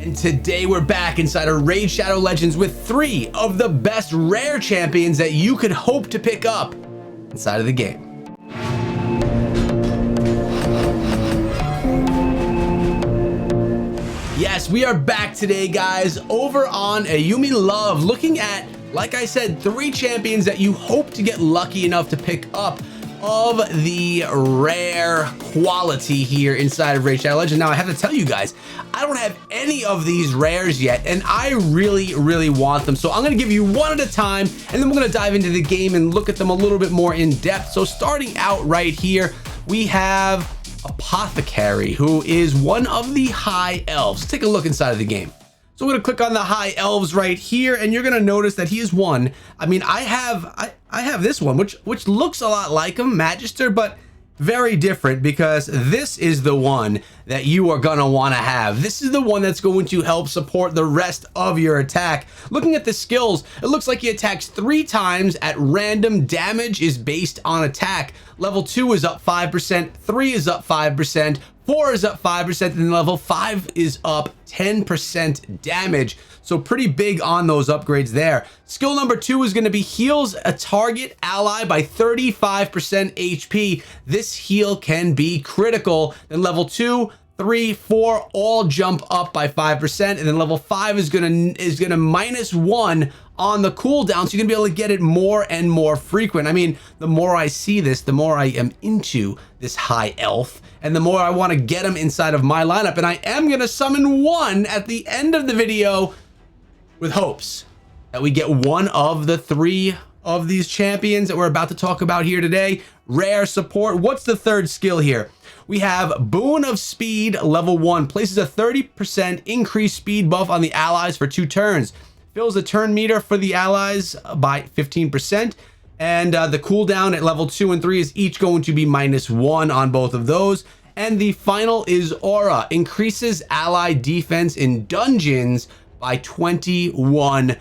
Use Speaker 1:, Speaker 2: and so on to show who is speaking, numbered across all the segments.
Speaker 1: And today we're back inside of Raid Shadow Legends with 3 of the best rare champions that you could hope to pick up inside of the game. Yes, we are back today, guys, over on Ayumi Love, looking at, like I said, 3 champions that you hope to get lucky enough to pick up of the rare quality here inside of Raid Shadow Legends. Now, I have to tell you guys, I don't have any of these rares yet, and I really want them. So I'm going to give you one at a time, and then we're going to dive into the game and look at them a little bit more in depth. So starting out right here, we have Apothecary, who is one of the high elves. Let's take a look inside of the game. So we're going to click on the high elves right here, and you're going to notice that he is one. I mean, I have this one, which looks a lot like him, Magister, but very different, because this is the one that you are going to want to have. This is the one that's going to help support the rest of your attack. Looking at the skills, it looks like he attacks 3 times at random. Damage is based on attack. Level 2 is up 5%, 3 is up 5%, 4 is up 5%, and level 5 is up 10% damage. So pretty big on those upgrades there. Skill number 2 is going to be heals a target ally by 35% HP. This heal can be critical. Then level 2, 3, 4 all jump up by 5%, and then level 5 is gonna -1 on the cooldown, so you're gonna be able to get it more and more frequent. I mean, the more I see this, the more I am into this high elf, and the more I want to get him inside of my lineup. And I am gonna summon one at the end of the video with hopes that we get one of the 3 of these champions that we're about to talk about here today. Rare support. What's the 3rd skill here? We have Boon of Speed, level 1. Places a 30% increased speed buff on the allies for 2 turns. Fills the turn meter for the allies by 15%. And the cooldown at level 2 and 3 is each going to be -1 on both of those. And the final is Aura. Increases ally defense in dungeons by 21%.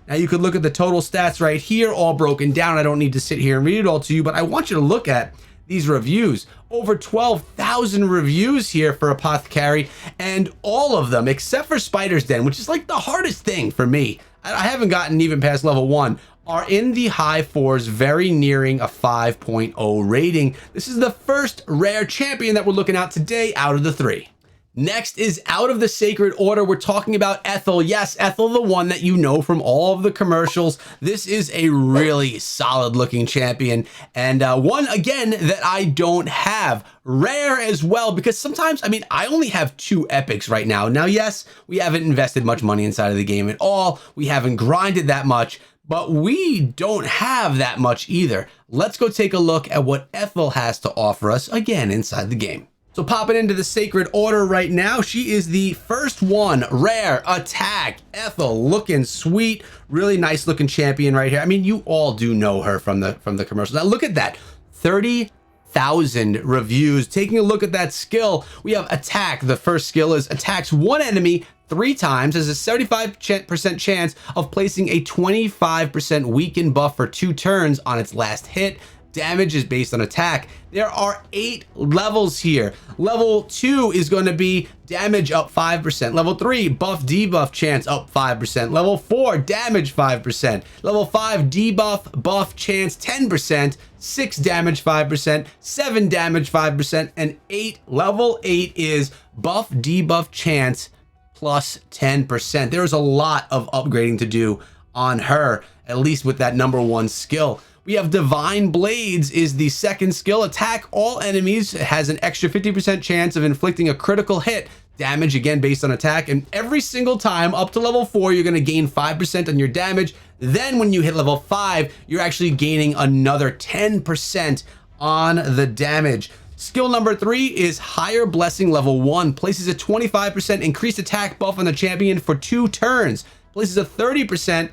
Speaker 1: Now you could look at the total stats right here, all broken down. I don't need to sit here and read it all to you, but I want you to look at these reviews. Over 12,000 reviews here for Apothecary, and all of them, except for Spider's Den, which is like the hardest thing for me. I haven't gotten even past level 1, are in the high 4s, very nearing a 5.0 rating. This is the first rare champion that we're looking at today out of the 3. Next is out of the Sacred Order. We're talking about Ethel. Yes, Ethel, the one that you know from all of the commercials. This is a really solid looking champion, and one again that I don't have. Rare as well, because sometimes, I mean, I only have 2 epics right now. Now, yes, we haven't invested much money inside of the game at all. We haven't grinded that much, but we don't have that much either. Let's go take a look at what Ethel has to offer us again inside the game. So popping into the Sacred Order right now, she is the first one. Rare attack. Ethel, looking sweet, really nice looking champion right here. I mean, you all do know her from the commercials. Now look at that, 30,000 reviews. Taking a look at that skill, we have attack. The first skill is attacks 1 enemy 3 times. There's a 75% chance of placing a 25% weaken buff for 2 turns on its last hit. Damage is based on attack. There are 8 levels here. Level 2 is going to be damage up 5%. Level 3, buff debuff chance up 5%. Level 4, damage 5%. Level 5, debuff buff chance 10%. 6, damage 5%. 7, damage 5%. And 8, level 8 is buff debuff chance plus 10%. There's a lot of upgrading to do on her, at least with that number 1 skill. We have Divine Blades is the 2nd skill. Attack all enemies. It has an extra 50% chance of inflicting a critical hit. Damage, again, based on attack. And every single time up to level 4, you're going to gain 5% on your damage. Then when you hit level 5, you're actually gaining another 10% on the damage. Skill number 3 is Higher Blessing level 1. Places a 25% increased attack buff on the champion for 2 turns. Places a 30%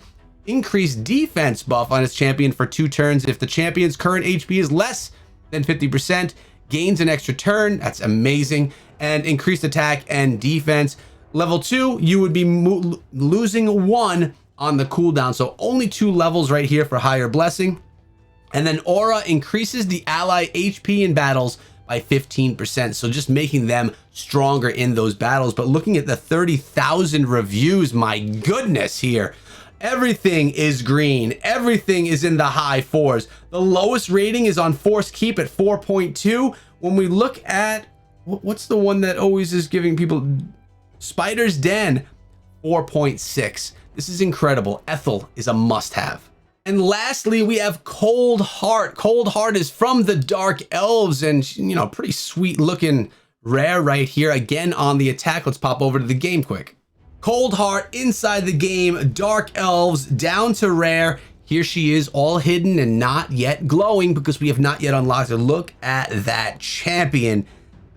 Speaker 1: increased defense buff on its champion for 2 turns. If the champion's current HP is less than 50%, gains an extra turn. That's amazing. And increased attack and defense. Level 2, you would be losing 1 on the cooldown. So only 2 levels right here for Higher Blessing. And then Aura increases the ally HP in battles by 15%. So just making them stronger in those battles. But looking at the 30,000 reviews, my goodness here. Everything is green. Everything is in the high 4s. The lowest rating is on Force Keep at 4.2. When we look at, what's the one that always is giving people, Spider's Den, 4.6. This is incredible. Ethel is a must-have. And lastly, we have Coldheart. Coldheart is from the Dark Elves, and you know, pretty sweet looking rare right here. Again on the attack. Let's pop over to the game quick. Coldheart inside the game, Dark Elves down to rare. Here she is, all hidden and not yet glowing because we have not yet unlocked her. Look at that champion.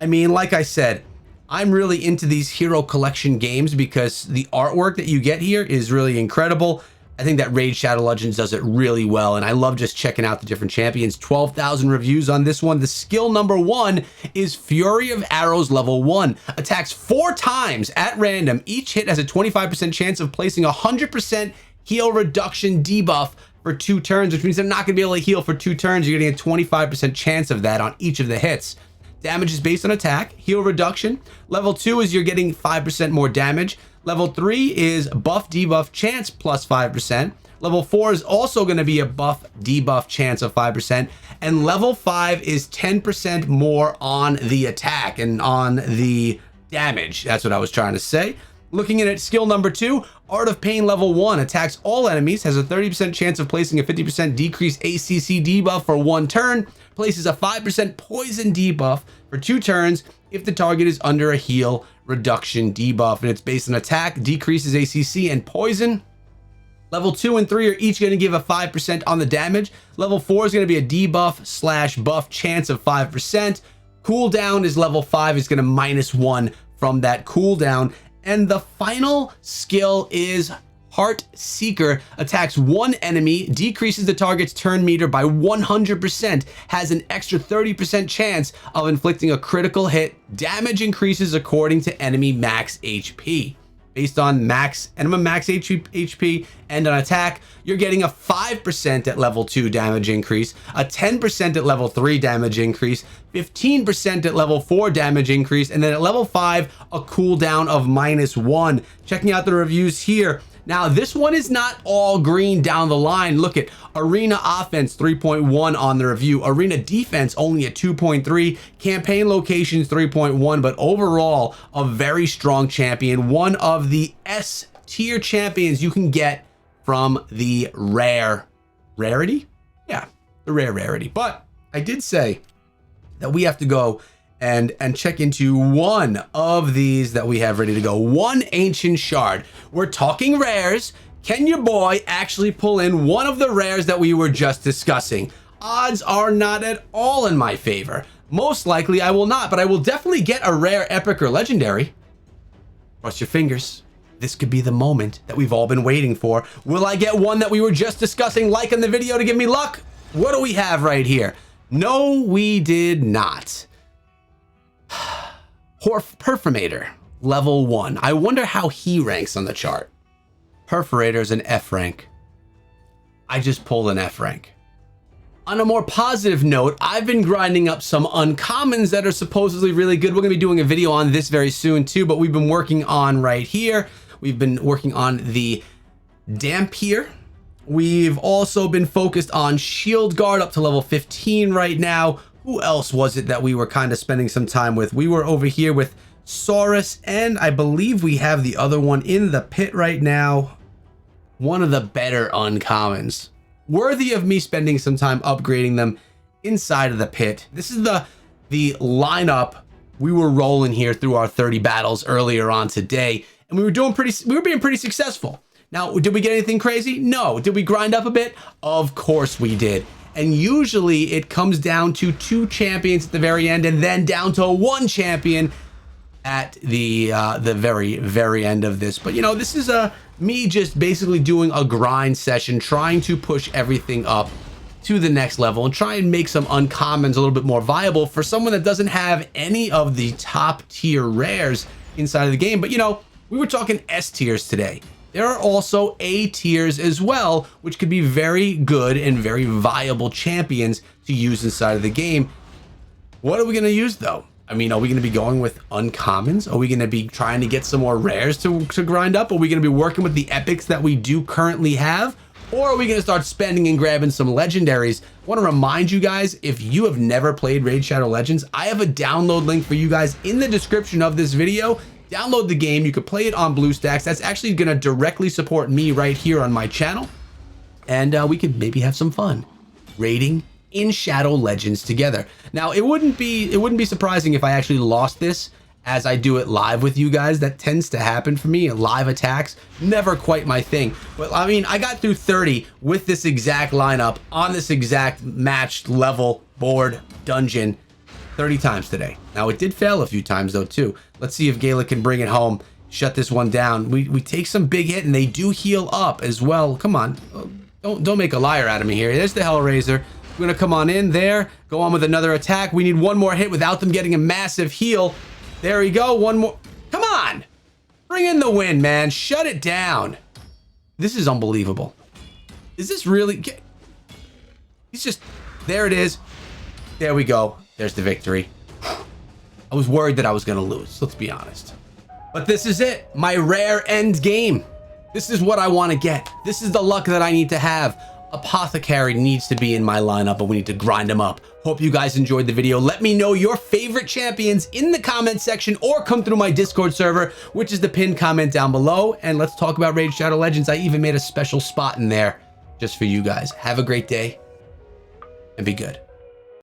Speaker 1: I mean, like I said, I'm really into these hero collection games because the artwork that you get here is really incredible. I think that Raid Shadow Legends does it really well, and I love just checking out the different champions. 12,000 reviews on this one. The skill number 1 is Fury of Arrows level 1. Attacks 4 times at random. Each hit has a 25% chance of placing 100% heal reduction debuff for 2 turns, which means they're not going to be able to heal for 2 turns. You're getting a 25% chance of that on each of the hits. Damage is based on attack. Heal reduction. Level 2 is you're getting 5% more damage. Level 3 is buff debuff chance plus 5%. Level 4 is also going to be a buff debuff chance of 5%. And level 5 is 10% more on the attack and on the damage. That's what I was trying to say. Looking at it, skill number 2, Art of Pain level 1, attacks all enemies, has a 30% chance of placing a 50% decreased ACC debuff for 1 turn, places a 5% poison debuff for 2 turns if the target is under a heal reduction debuff, and it's based on attack, decreases ACC and poison. Level 2 and 3 are each going to give a 5% on the damage. Level 4 is going to be a debuff slash buff chance of 5%. Cooldown is level 5 is going to -1 from that cooldown. And the final skill is Heart Seeker. Attacks 1 enemy, decreases the target's turn meter by 100%, has an extra 30% chance of inflicting a critical hit. Damage increases according to enemy max HP. Based on enemy max HP and an attack, you're getting a 5% at level 2 damage increase, a 10% at level 3 damage increase, 15% at level 4 damage increase, and then at level 5, a cooldown of -1. Checking out the reviews here. Now, this one is not all green down the line. Look at Arena Offense 3.1 on the review. Arena Defense only at 2.3. Campaign Locations 3.1. But overall, a very strong champion. One of the S tier champions you can get from the rarity? Yeah, the rarity. But I did say that we have to go and check into one of these that we have ready to go. One Ancient Shard. We're talking rares. Can your boy actually pull in one of the rares that we were just discussing? Odds are not at all in my favor. Most likely I will not, but I will definitely get a rare, epic, or legendary. Cross your fingers. This could be the moment that we've all been waiting for. Will I get one that we were just discussing? Like in the video to give me luck? What do we have right here? No, we did not. Perforator, level 1. I wonder how he ranks on the chart. Perforator's an F rank. I just pulled an F rank. On a more positive note, I've been grinding up some uncommons that are supposedly really good. We're going to be doing a video on this very soon too, but we've been working on right here. We've been working on the Dampier. We've also been focused on Shield Guard up to level 15 right now. Who else was it that we were kind of spending some time with? We were over here with Saurus, and I believe we have the other one in the pit right now. One of the better uncommons. Worthy of me spending some time upgrading them inside of the pit. This is the lineup we were rolling here through our 30 battles earlier on today, and we were being pretty successful. Now, did we get anything crazy? No. Did we grind up a bit? Of course we did. And usually it comes down to 2 champions at the very end, and then down to 1 champion at the very end of this. But you know, this is me just basically doing a grind session, trying to push everything up to the next level and try and make some uncommons a little bit more viable for someone that doesn't have any of the top tier rares inside of the game. But you know, we were talking S tiers today. There are also A tiers as well, which could be very good and very viable champions to use inside of the game. What are we going to use though? I mean, are we going to be going with uncommons? Are we going to be trying to get some more rares to grind up? Are we going to be working with the epics that we do currently have? Or are we going to start spending and grabbing some legendaries? I want to remind you guys, if you have never played Raid Shadow Legends, I have a download link for you guys in the description of this video. Download the game. You could play it on BlueStacks. That's actually going to directly support me right here on my channel. And we could maybe have some fun raiding in Shadow Legends together. Now, it wouldn't be surprising if I actually lost this as I do it live with you guys. That tends to happen for me. Live attacks, never quite my thing. But I mean, I got through 30 with this exact lineup on this exact matched level board dungeon 30 times today. Now, it did fail a few times though too. Let's see if Gala can bring it home, shut this one down. We take some big hit and they do heal up as well. Come on, don't make a liar out of me here. There's the Hellraiser. We're gonna come on in there, go on with another attack. We need one more hit without them getting a massive heal. There we go, one more. Come on, bring in the win, man. Shut it down. This is unbelievable. Is this really? He's just, there it is. There we go. There's the victory. I was worried that I was gonna lose, let's be honest. But this is it, my rare end game. This is what I wanna get. This is the luck that I need to have. Apothecary needs to be in my lineup, but we need to grind them up. Hope you guys enjoyed the video. Let me know your favorite champions in the comment section or come through my Discord server, which is the pinned comment down below. And let's talk about Raid Shadow Legends. I even made a special spot in there just for you guys. Have a great day and be good.